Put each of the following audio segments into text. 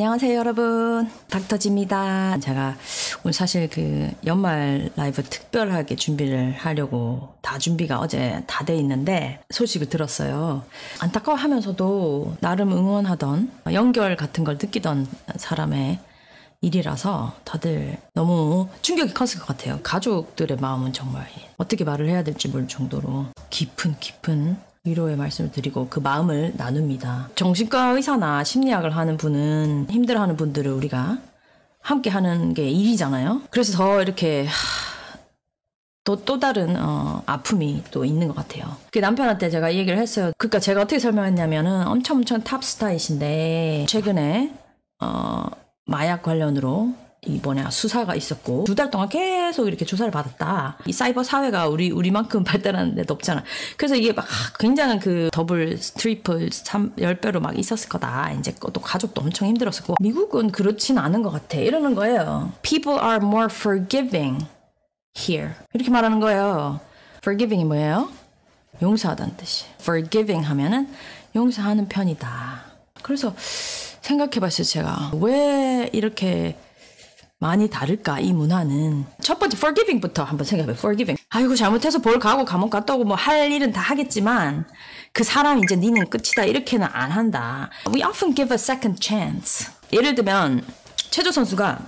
안녕하세요 여러분, 닥터지입니다. 제가 오늘 사실 그 연말 라이브 특별하게 준비를 하려고 다 준비가 어제 다 돼 있는데 소식을 들었어요. 안타까워하면서도 나름 응원하던 연결 같은 걸 느끼던 사람의 일이라서 다들 너무 충격이 컸을 것 같아요. 가족들의 마음은 정말 어떻게 말을 해야 될지 모를 정도로 깊은 위로의 말씀을 드리고 그 마음을 나눕니다. 정신과 의사나 심리학을 하는 분은 힘들어하는 분들을 우리가 함께 하는 게 일이잖아요. 그래서 더 이렇게 또 다른 아픔이 또 있는 것 같아요. 그 남편한테 제가 이 얘기를 했어요. 그러니까 제가 어떻게 설명했냐면은 엄청 탑스타이신데 최근에 마약 관련으로 수사가 있었고 2달 동안 계속 이렇게 조사를 받았다. 이 사이버 사회가 우리만큼 발달하는 데도 없잖아. 그래서 이게 막 굉장한 그 더블, 트리플, 10배로 막 있었을 거다. 이제 또 가족도 엄청 힘들었었고 미국은 그렇진 않은 것 같아. 이러는 거예요. People are more forgiving here. 이렇게 말하는 거예요. Forgiving이 뭐예요? 용서하다는 뜻이. Forgiving 하면은 용서하는 편이다. 그래서 생각해봤어요. 제가 왜 이렇게 많이 다를까 이 문화는. 첫 번째 forgiving부터 한번 생각해봐요. forgiving. 아이고 잘못해서 벌 가고 감옥 갔다 오고 뭐 할 일은 다 하겠지만 그 사람 이제 니는 끝이다 이렇게는 안 한다. We often give a second chance. 예를 들면 체조 선수가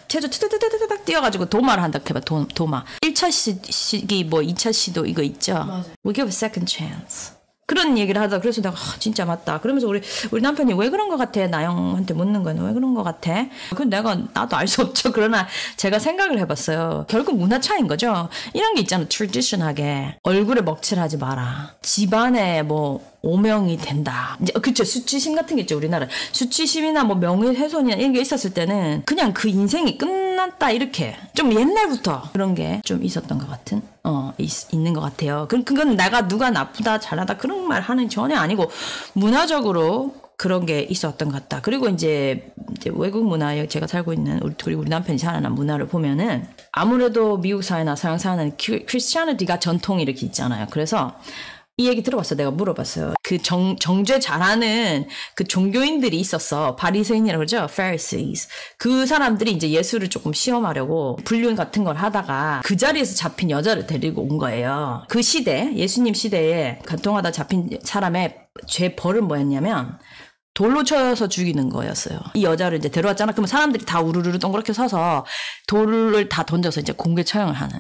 체조 트드드드드닥 뛰어가지고 도마를 한다 해봐. 도마 1차 시기 뭐 2차 시도 이거 있죠. 맞아. We give a second chance. 그런 얘기를 하다. 그래서 내가 진짜 맞다. 그러면서 우리 남편이 왜 그런 것 같아? 나영한테 묻는 거는 왜 그런 것 같아? 그건 나도 알 수 없죠. 그러나 제가 생각을 해봤어요. 결국 문화 차이인 거죠. 이런 게 있잖아. 트래디션하게 얼굴에 먹칠하지 마라. 집안에 뭐 오명이 된다. 이제 그쵸. 수치심 같은 게 있죠. 우리나라 수치심이나 뭐 명예훼손이나 이런 게 있었을 때는 그냥 그 인생이 끝났다 이렇게 좀 옛날부터 그런 게 좀 있었던 것 같은 있는 것 같아요. 그건 내가 누가 나쁘다 잘하다 그런 말 하는 전혀 아니고 문화적으로 그런 게 있었던 것 같다. 그리고 이제 외국 문화에 제가 살고 있는 그리고 우리 남편이 살아난 문화를 보면은 아무래도 미국 사회나 서양 사회는 크리스티아니티가 전통이 이렇게 있잖아요. 그래서 이 얘기 들어봤어. 내가 물어봤어요. 그 정죄 잘하는 그 종교인들이 있었어. 바리새인이라고 그러죠. Pharisees. 그 사람들이 이제 예수를 조금 시험하려고 불륜 같은 걸 하다가 그 자리에서 잡힌 여자를 데리고 온 거예요. 그 시대, 예수님 시대에 간통하다 잡힌 사람의 죄 벌은 뭐였냐면 돌로 쳐서 죽이는 거였어요. 이 여자를 이제 데려왔잖아. 그러면 사람들이 다 우르르 동그랗게 서서 돌을 다 던져서 이제 공개 처형을 하는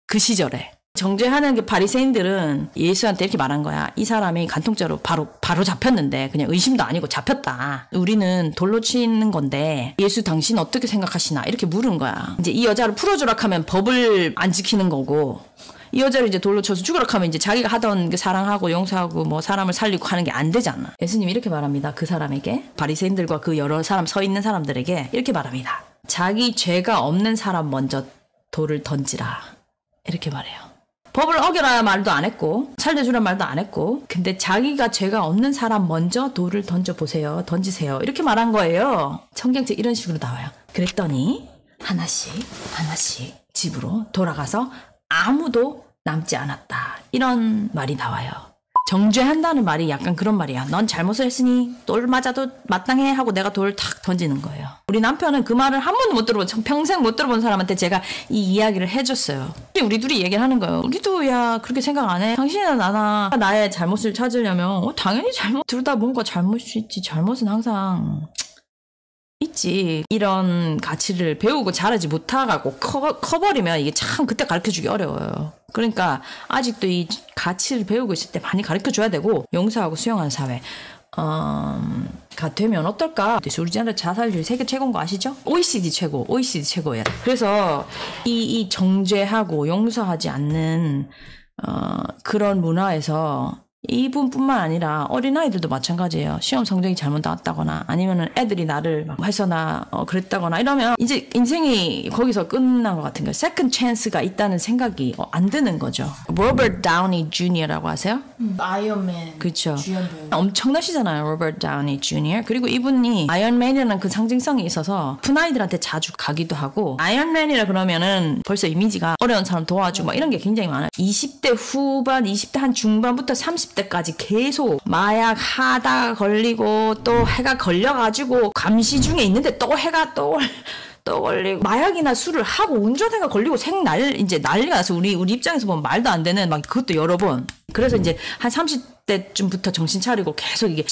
그 시절에. 정죄하는 게 바리새인들은 예수한테 이렇게 말한 거야. 이 사람이 간통죄로 바로 잡혔는데 그냥 의심도 아니고 잡혔다. 우리는 돌로 치는 건데 예수 당신 어떻게 생각하시나 이렇게 물은 거야. 이제 이 여자를 풀어주라 하면 법을 안 지키는 거고 이 여자를 이제 돌로 쳐서 죽으라 하면 이제 자기가 하던 게 사랑하고 용서하고 뭐 사람을 살리고 하는 게 안 되잖아. 예수님이 이렇게 말합니다. 그 사람에게 바리새인들과 그 여러 사람 서 있는 사람들에게 이렇게 말합니다. 자기 죄가 없는 사람 먼저 돌을 던지라 이렇게 말해요. 법을 어겨라 말도 안 했고 살려주란 말도 안 했고 근데 자기가 죄가 없는 사람 먼저 돌을 던져보세요. 던지세요. 이렇게 말한 거예요. 성경책 이런 식으로 나와요. 그랬더니 하나씩 집으로 돌아가서 아무도 남지 않았다. 이런 말이 나와요. 정죄한다는 말이 약간 그런 말이야. 넌 잘못을 했으니 돌 맞아도 마땅해 하고 내가 돌을 탁 던지는 거예요. 우리 남편은 그 말을 한 번도 못 들어본 평생 못 들어본 사람한테 제가 이 이야기를 해줬어요. 우리 둘이 얘기를 하는 거예요. 우리도 야 그렇게 생각 안 해? 당신이나 나나 나의 잘못을 찾으려면 당연히 둘 다 뭔가 잘못이 있지. 잘못은 항상 있지. 이런 가치를 배우고 자라지 못하고 커버리면 이게 참 그때 가르쳐주기 어려워요. 그러니까 아직도 이 가치를 배우고 있을 때 많이 가르쳐줘야 되고 용서하고 수용하는 사회가 되면 어떨까? 우리나라 자살률 세계 최고인 거 아시죠? OECD 최고예요. 그래서 이 정죄하고 용서하지 않는 그런 문화에서 이분뿐만 아니라 어린아이들도 마찬가지예요. 시험 성적이 잘못 나왔다거나 아니면은 애들이 나를 해서 그랬다거나 이러면 이제 인생이 거기서 끝난 것 같은 거예요. 세컨드 찬스가 있다는 생각이 안 드는 거죠. 로버트 다우니 주니어라고 아세요? 아이언맨. 그렇죠. 주연 배우. 엄청나시잖아요. 로버트 다우니 주니어. 그리고 이분이 아이언맨이라는 그 상징성이 있어서 푼아이들한테 자주 가기도 하고 아이언맨이라 그러면은 벌써 이미지가 어려운 사람 도와주고 막 이런 게 굉장히 많아요. 20대 후반, 20대 한 중반부터 30대 30대까지 계속 마약 하다가 걸리고 또 해가 걸려가지고 감시 중에 있는데 또 해가 또 걸리고 마약이나 술을 하고 운전해가 걸리고 이제 난리가 나서 우리 입장에서 보면 말도 안 되는 막 그것도 여러 번. 그래서 이제 한 30대쯤부터 정신 차리고 계속 이게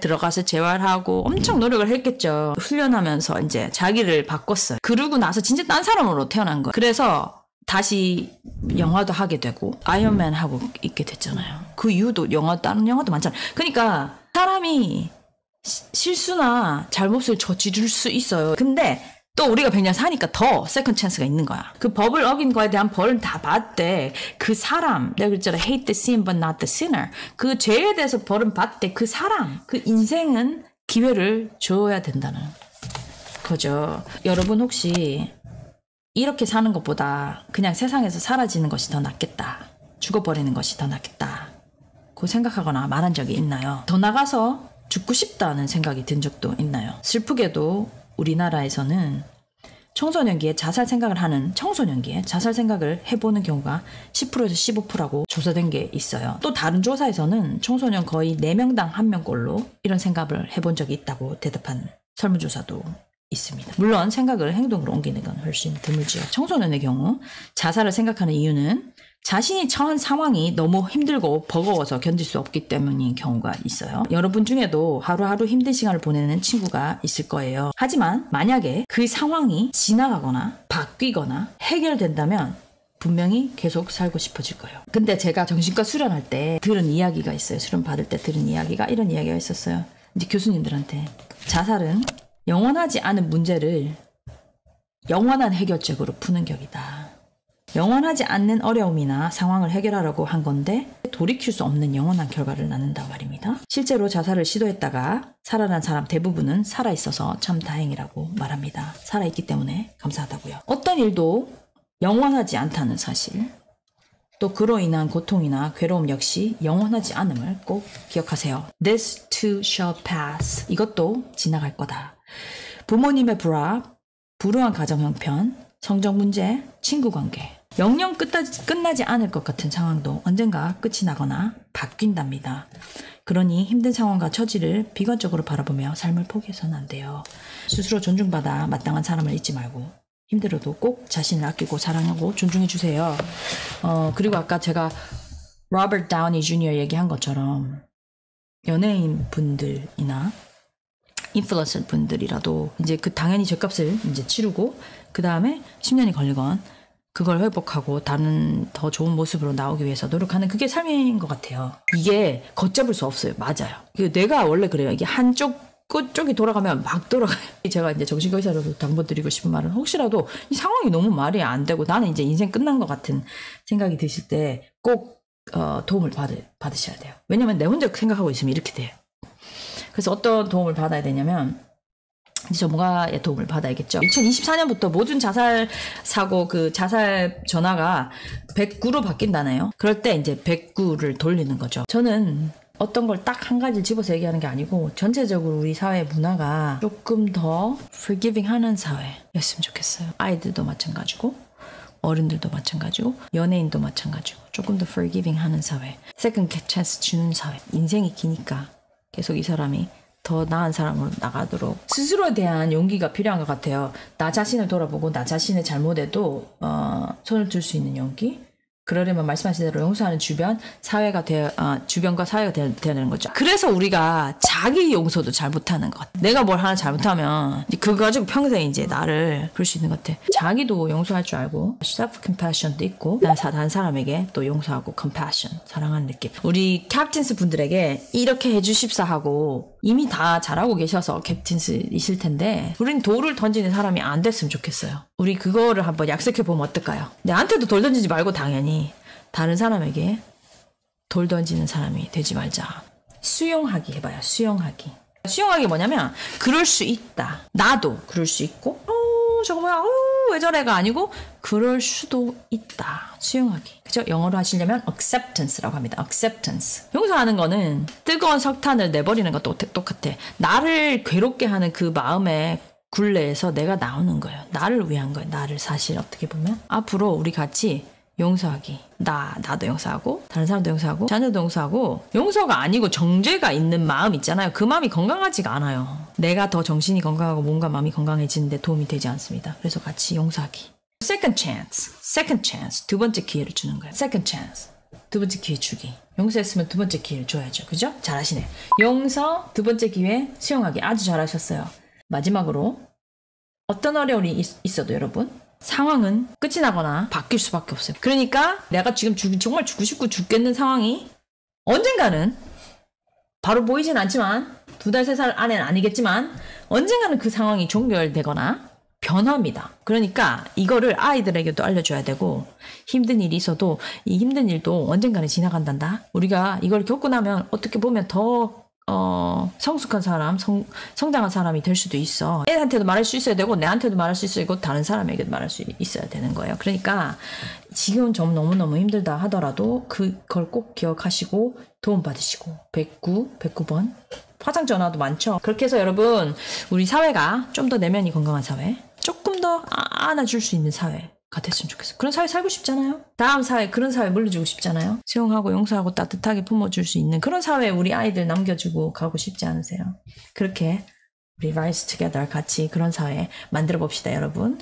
들어가서 재활하고 엄청 노력을 했겠죠. 훈련하면서 이제 자기를 바꿨어요. 그러고 나서 진짜 딴 사람으로 태어난 거예요. 그래서 다시 영화도 하게 되고 아이언맨 하고 있게 됐잖아요. 그 이후도 다른 영화도 많잖아요. 그러니까 사람이 실수나 잘못을 저지를 수 있어요. 근데 또 우리가 100년 사니까 더 세컨 찬스가 있는 거야. 그 법을 어긴 거에 대한 벌은 다 받되 그 사람, 내가 그랬잖아. hate the sin but not the sinner. 그 죄에 대해서 벌은 받되 그 사람, 그 인생은 기회를 줘야 된다는 거죠. 여러분 혹시 이렇게 사는 것보다 그냥 세상에서 사라지는 것이 더 낫겠다. 죽어버리는 것이 더 낫겠다. 그 생각하거나 말한 적이 있나요? 더 나가서 죽고 싶다는 생각이 든 적도 있나요? 슬프게도 우리나라에서는 청소년기에 자살 생각을 해보는 경우가 10%에서 15%라고 조사된 게 있어요. 또 다른 조사에서는 청소년 거의 4명당 1명꼴로 이런 생각을 해본 적이 있다고 대답한 설문조사도 있습니다. 물론 생각을 행동으로 옮기는 건 훨씬 드물지요. 청소년의 경우 자살을 생각하는 이유는 자신이 처한 상황이 너무 힘들고 버거워서 견딜 수 없기 때문인 경우가 있어요. 여러분 중에도 하루하루 힘든 시간을 보내는 친구가 있을 거예요. 하지만 만약에 그 상황이 지나가거나 바뀌거나 해결된다면 분명히 계속 살고 싶어질 거예요. 근데 제가 정신과 수련할 때 들은 이야기가 있어요. 수련 받을 때 들은 이야기가 이런 이야기가 있었어요. 이제 교수님들한테 자살은 영원하지 않은 문제를 영원한 해결책으로 푸는 격이다. 영원하지 않는 어려움이나 상황을 해결하려고 한 건데 돌이킬 수 없는 영원한 결과를 낳는다 말입니다. 실제로 자살을 시도했다가 살아난 사람 대부분은 살아있어서 참 다행이라고 말합니다. 살아있기 때문에 감사하다고요. 어떤 일도 영원하지 않다는 사실, 또 그로 인한 고통이나 괴로움 역시 영원하지 않음을 꼭 기억하세요. This too shall pass. 이것도 지나갈 거다. 부모님의 불합, 불우한 가정 형편, 성적 문제, 친구 관계, 영영 끝나지 않을 것 같은 상황도 언젠가 끝이 나거나 바뀐답니다. 그러니 힘든 상황과 처지를 비관적으로 바라보며 삶을 포기해서는 안 돼요. 스스로 존중받아 마땅한 사람을 잊지 말고 힘들어도 꼭 자신을 아끼고 사랑하고 존중해 주세요. 그리고 아까 제가 로버트 다우니 주니어 얘기한 것처럼 연예인 분들이나 인플루언서 분들이라도 이제 그 당연히 죗값을 이제 치르고 그 다음에 10년이 걸리건 그걸 회복하고 다른 더 좋은 모습으로 나오기 위해서 노력하는 그게 삶인 것 같아요. 이게 걷잡을 수 없어요. 맞아요. 내가 원래 그래요. 이게 끝쪽이 돌아가면 막 돌아가요. 제가 이제 정신과 의사로도 당부드리고 싶은 말은 혹시라도 이 상황이 너무 말이 안 되고 나는 이제 인생 끝난 것 같은 생각이 드실 때 꼭 도움을 받으셔야 돼요. 왜냐면 내 혼자 생각하고 있으면 이렇게 돼요. 그래서 어떤 도움을 받아야 되냐면 전문가의 도움을 받아야겠죠. 2024년부터 모든 자살 사고 그 자살 전화가 109로 바뀐다네요. 그럴 때 이제 109를 돌리는 거죠. 저는 어떤 걸 딱 한 가지를 집어서 얘기하는 게 아니고 전체적으로 우리 사회 문화가 조금 더 forgiving 하는 사회였으면 좋겠어요. 아이들도 마찬가지고 어른들도 마찬가지고 연예인도 마찬가지고 조금 더 forgiving 하는 사회, second chance 주는 사회. 인생이 기니까 계속 이 사람이 더 나은 사람으로 나가도록 스스로에 대한 용기가 필요한 것 같아요. 나 자신을 돌아보고 나 자신의 잘못에도 손을 들 수 있는 용기. 그러려면 말씀하신 대로 용서하는 주변과 사회가 되어야 되는 거죠. 그래서 우리가 자기 용서도 잘 못하는 것 같아. 내가 뭘 하나 잘못하면 그거 가지고 평생 이제 나를 그럴 수 있는 것 같아. 자기도 용서할 줄 알고 self compassion도 있고 다른 사람에게 또 용서하고 compassion 사랑하는 느낌. 우리 캡틴스 분들에게 이렇게 해주십사 하고 이미 다 잘하고 계셔서 캡틴스이실 텐데 우린 돌을 던지는 사람이 안 됐으면 좋겠어요. 우리 그거를 한번 약속해 보면 어떨까요? 내한테도 돌 던지지 말고 당연히 다른 사람에게 돌 던지는 사람이 되지 말자. 수용하기 해봐요. 수용하기. 수용하기 뭐냐면 그럴 수 있다. 나도 그럴 수 있고 저거 뭐야 왜 저래가 아니고 그럴 수도 있다. 수용하기. 그죠? 영어로 하시려면 acceptance라고 합니다. acceptance. 용서하는 거는 뜨거운 석탄을 내버리는 것도 똑같아. 나를 괴롭게 하는 그 마음의 굴레에서 내가 나오는 거예요. 나를 위한 거예요. 나를 사실 어떻게 보면 앞으로 우리 같이 용서하기. 나도 용서하고 다른 사람도 용서하고 자녀도 용서하고 용서가 아니고 정죄가 있는 마음 있잖아요. 그 마음이 건강하지가 않아요. 내가 더 정신이 건강하고 몸과 마음이 건강해지는데 도움이 되지 않습니다. 그래서 같이 용서하기. Second chance. 두 번째 기회를 주는 거예요. Second chance. 두 번째 기회 주기. 용서했으면 두 번째 기회를 줘야죠. 그죠? 잘하시네. 용서, 두 번째 기회, 수용하기. 아주 잘하셨어요. 마지막으로 어떤 어려움이 있어도 여러분 상황은 끝이 나거나 바뀔 수밖에 없어요. 그러니까 내가 지금 정말 죽고 싶고 죽겠는 상황이 언젠가는 바로 보이진 않지만 2달, 3달 안에는 아니겠지만 언젠가는 그 상황이 종결되거나 변화입니다. 그러니까 이거를 아이들에게도 알려줘야 되고 힘든 일이 있어도 이 힘든 일도 언젠가는 지나간단다. 우리가 이걸 겪고 나면 어떻게 보면 더 성숙한 사람, 성장한 사람이 될 수도 있어. 애한테도 말할 수 있어야 되고 내한테도 말할 수 있어야 되고 다른 사람에게도 말할 수 있어야 되는 거예요. 그러니까 지금은 좀 너무너무 힘들다 하더라도 그걸 꼭 기억하시고 도움받으시고 109번 화상 전화도 많죠. 그렇게 해서 여러분 우리 사회가 좀 더 내면이 건강한 사회, 조금 더 안아줄 수 있는 사회가 됐으면 좋겠어요. 그런 사회 살고 싶잖아요. 다음 사회 그런 사회 물려주고 싶잖아요. 수용하고 용서하고 따뜻하게 품어줄 수 있는 그런 사회에 우리 아이들 남겨주고 가고 싶지 않으세요? 그렇게 우리 Rise Together 같이 그런 사회 만들어 봅시다 여러분.